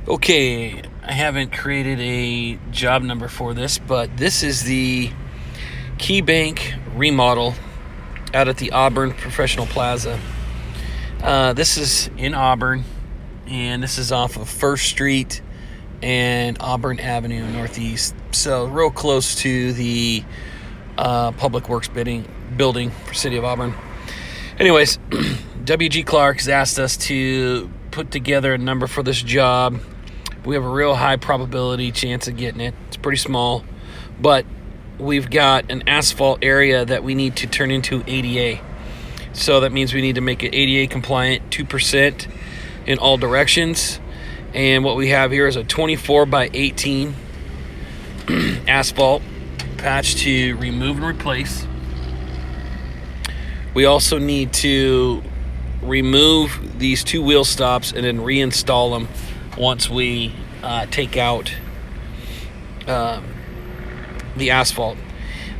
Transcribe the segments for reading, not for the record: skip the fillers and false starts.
Okay, I haven't created a job number for this, but this is the Key Bank remodel out at the Auburn Professional Plaza. This is in Auburn, and this is off of 1st Street and Auburn Avenue Northeast. So real close to the Public Works building for City of Auburn. Anyways, W.G. Clark has asked us to put together a number for this job. We have a real high probability chance of getting it. It's pretty small, but we've got an asphalt area that we need to turn into ADA. So that means we need to make it ADA compliant, 2% in all directions. And what we have here is a 24 by 18 asphalt patch to remove and replace. We also need to remove these two wheel stops and then reinstall them once we take out the asphalt.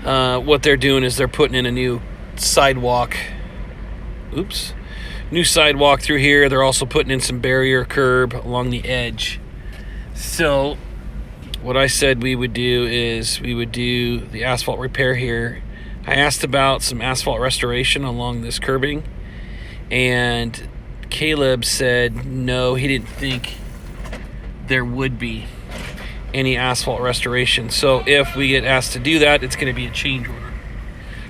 What they're doing is they're putting in a new sidewalk. New sidewalk through here. They're also putting in some barrier curb along the edge. So what I said we would do is we would do the asphalt repair here. I asked about some asphalt restoration along this curbing, and Caleb said no, he didn't think there would be any asphalt restoration. So if we get asked to do that, it's going to be a change order.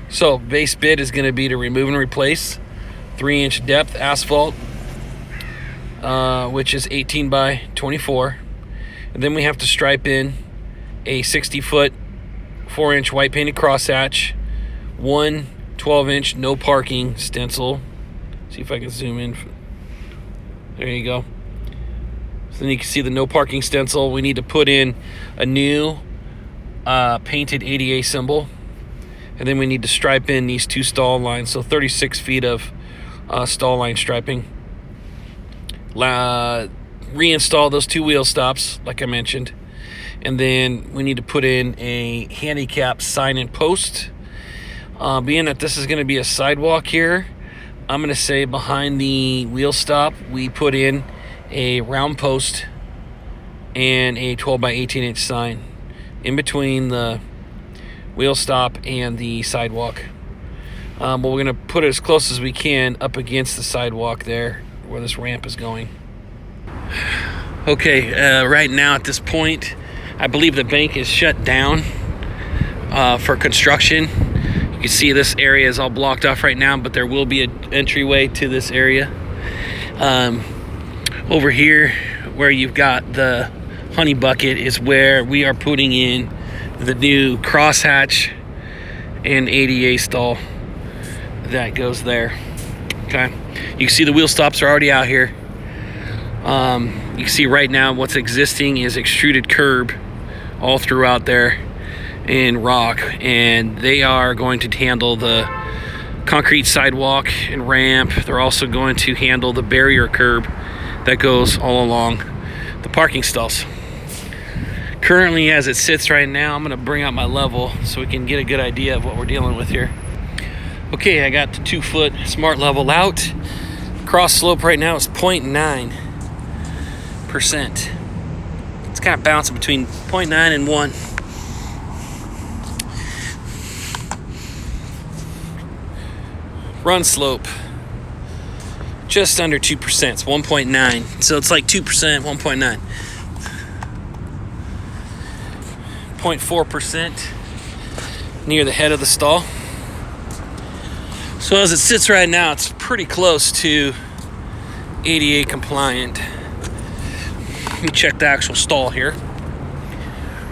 So base bid is going to be to remove and replace 3-inch depth asphalt, which is 18 by 24. And then we have to stripe in a 60-foot 4-inch white painted crosshatch, one 12-inch no parking stencil. See if I can zoom in. There you go. So then you can see the no parking stencil. We need to put in a new painted ADA symbol. And then we need to stripe in these two stall lines. So 36 feet of stall line striping. Reinstall those two wheel stops, like I mentioned. And then we need to put in a handicap sign and post. Being that this is going to be a sidewalk here, I'm going to say behind the wheel stop, we put in a round post and a 12 by 18 inch sign in between the wheel stop and the sidewalk. But we're going to put it as close as we can up against the sidewalk there where this ramp is going. Okay, right now at this point, I believe the bank is shut down for construction. You can see this area is all blocked off right now, but there will be an entryway to this area. Over here where you've got the honey bucket is where we are putting in the new crosshatch and ADA stall that goes there. Okay, you can see the wheel stops are already out here. You can see right now what's existing is extruded curb all throughout there in rock, and they are going to handle the concrete sidewalk and ramp. They're also going to handle the barrier curb that goes all along the parking stalls. Currently, as it sits right now, I'm going to bring out my level so we can get a good idea of what we're dealing with here. Okay, I got the 2-foot smart level out. Cross slope right now is 0.9%. It's kind of bouncing between 0.9 and 1. Run slope, just under 2%. It's 1.9. So it's like 2%, 1.9. 0.4% near the head of the stall. So as it sits right now, it's pretty close to ADA compliant. Let me check the actual stall here.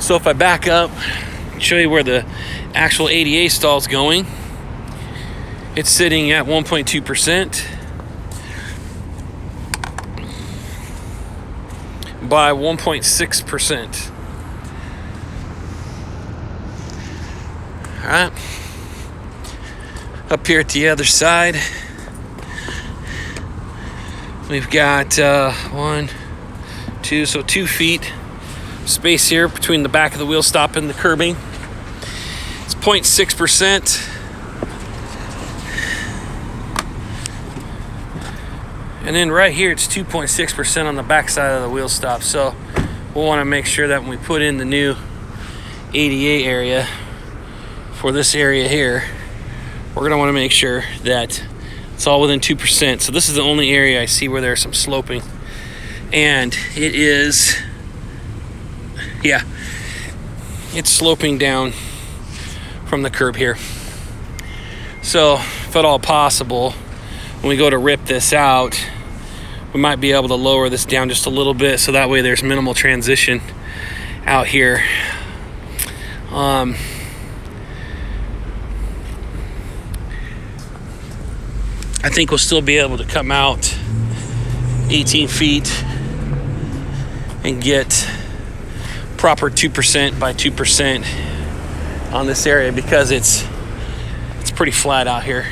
So if I back up, show you where the actual ADA stall is going. It's sitting at 1.2% by 1.6%. All right. Up here at the other side, we've got 1, 2, so 2 feet space here between the back of the wheel stop and the curbing. It's 0.6%. And then right here, it's 2.6% on the back side of the wheel stop. So we'll want to make sure that when we put in the new ADA area for this area here, we're going to want to make sure that it's all within 2%. So this is the only area I see where there's some sloping. And it is, yeah, it's sloping down from the curb here. So if at all possible, when we go to rip this out, we might be able to lower this down just a little bit, so that way there's minimal transition out here. I think we'll still be able to come out 18 feet and get proper 2% by 2% on this area, because it's pretty flat out here.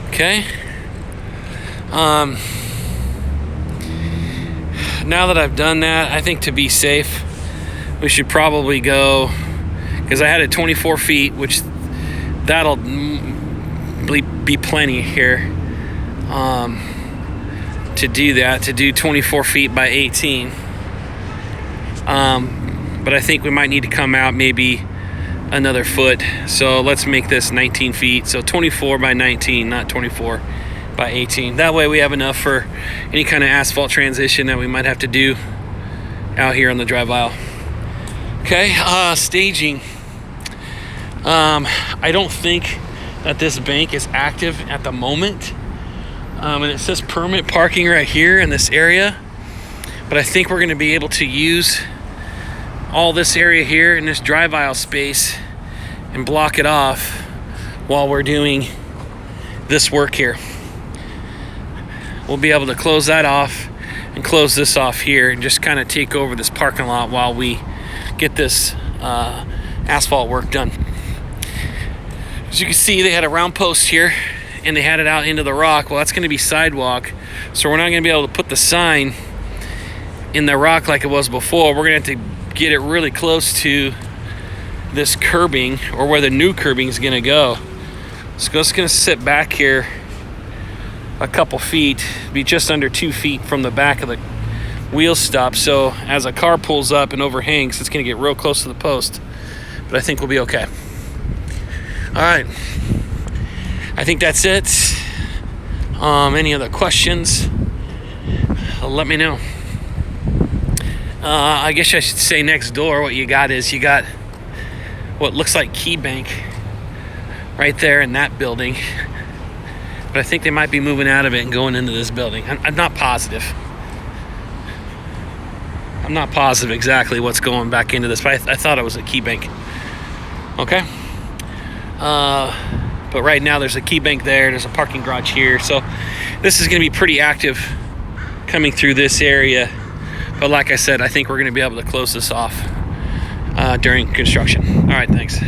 Okay. Now that I've done that, I think to be safe, we should probably go, because I had it 24 feet, which that'll be plenty here to do that, to do 24 feet by 18. But I think we might need to come out maybe another foot. So let's make this 19 feet. So 24 by 19, not 24 by 18. That way we have enough for any kind of asphalt transition that we might have to do out here on the drive aisle. Okay, staging. I don't think that this bank is active at the moment. And it says permit parking right here in this area. But I think we're going to be able to use all this area here in this drive aisle space and block it off while we're doing this work here. We'll be able to close that off and close this off here and just kind of take over this parking lot while we get this asphalt work done. As you can see, they had a round post here and they had it out into the rock. Well, that's going to be sidewalk, so we're not going to be able to put the sign in the rock like it was before. We're going to have to get it really close to this curbing, or where the new curbing is going to go. So it's going to sit back here a couple feet, be just under 2 feet from the back of the wheel stop. So as a car pulls up and overhangs, it's going to get real close to the post. But I think we'll be okay. All right, I think that's it. Any other questions? Let me know. I guess I should say next door what you got is you got what looks like Key Bank right there in that building. But I think they might be moving out of it and going into this building. I'm not positive. I'm not positive exactly what's going back into this, but I thought it was a Key Bank. Okay? But right now there's a Key Bank there. There's a parking garage here. So this is going to be pretty active coming through this area. But like I said, I think we're going to be able to close this off during construction. All right, thanks.